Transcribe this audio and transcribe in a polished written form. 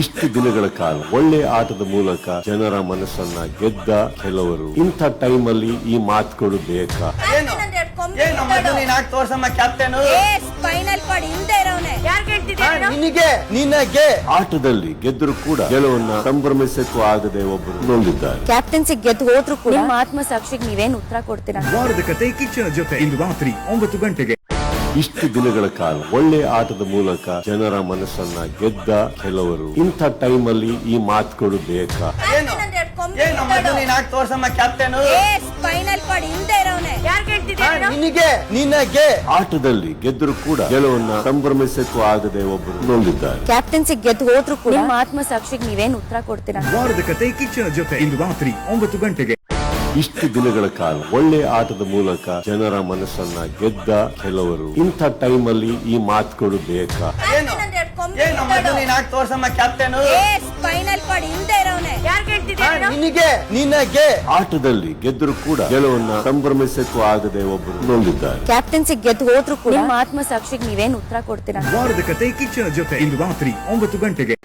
ಇಷ್ಟು ದಿನಗಳ ಕಾಲ ಒಳ್ಳೆ ಆಟದ ಮೂಲಕ ಜನರ ಮನಸ್ಸನ್ನ ಗೆದ್ದ ಕೆಲವರು ಇಂಥ ಟೈಮಲ್ಲಿ ಈ ಮಾತುಗಳು ಬೇಕಾ? ಆಟದಲ್ಲಿ ಗೆದ್ದರೂ ಕೂಡ ಗೆಲುವನ್ನ ಸಂಭ್ರಮಿಸಕ್ಕೂ ಆಗದೆ ಒಬ್ಬರು ನೊಂದಿದ್ದಾರೆ. ಕ್ಯಾಪ್ಟನ್ಸಿ ಗೆದ್ದು ಹೋದ್ರು ಕೂಡ ನಿಮ್ಮ ಆತ್ಮಸಾಕ್ಷಿಗೆ ನೀವೇನ್ ಉತ್ತರ ಕೊಡ್ತೀರಾ? ವಾರದ ಕತೆ ಕಿಚ್ಚನ ಜೊತೆ ಇಂದು ರಾತ್ರಿ 9 ಗಂಟೆಗೆ. ಇಷ್ಟು ದಿನಗಳ ಕಾಲ ಒಳ್ಳೆ ಆಟದ ಮೂಲಕ ಜನರ ಮನಸ್ಸನ್ನ ಗೆದ್ದ ಕೆಲವರು ಇಂಥ ಟೈಮಲ್ಲಿ ಈ ಮಾತುಗಳು ಬೇಕಾ? ಆಟದಲ್ಲಿ ಗೆದ್ದರೂ ಕೂಡ ಗೆಲುವನ್ನ ಸಂಭ್ರಮಿಸಕ್ಕೂ ಆಗದೆ ಒಬ್ಬರು ನೊಂದಿದ್ದಾರೆ. ಕ್ಯಾಪ್ಟನ್ಸಿ ಗೆದ್ದು ಹೋದ್ರು ಕೂಡ ನಿಮ್ಮ ಆತ್ಮಸಾಕ್ಷಿಗೆ ನೀವೇನ್ ಉತ್ತರ ಕೊಡ್ತೀರಾ? ವಾರದ ಕತೆ ಕಿಚ್ಚನ ಜೊತೆ ಇಂದು ರಾತ್ರಿ 9 ಗಂಟೆಗೆ. ಇಷ್ಟು ದಿನಗಳ ಕಾಲ ಒಳ್ಳೆ ಆಟದ ಮೂಲಕ ಜನರ ಮನಸ್ಸನ್ನ ಗೆದ್ದ ಕೆಲವರು ಇಂಥ ಟೈಮಲ್ಲಿ ಈ ಮಾತುಗಳು ಬೇಕಾ? ಆಟದಲ್ಲಿ ಗೆದ್ದರೂ ಕೂಡ ಗೆಲುವನ್ನ ಸಂಭ್ರಮಿಸಕ್ಕೂ ಆಗದೆ ಒಬ್ಬರು ನೊಂದಿದ್ದಾರೆ. ಕ್ಯಾಪ್ಟನ್ಸಿ ಗೆದ್ದು ಹೋದ್ರು ಕೂಡ ನಿಮ್ಮ ಆತ್ಮಸಾಕ್ಷಿಗೆ ನೀವೇನ್ ಉತ್ತರ ಕೊಡ್ತೀರಾ? ವಾರದ ಕತೆ ಕಿಚ್ಚನ ಜೊತೆ ಇಂದು ರಾತ್ರಿ 9 ಗಂಟೆಗೆ.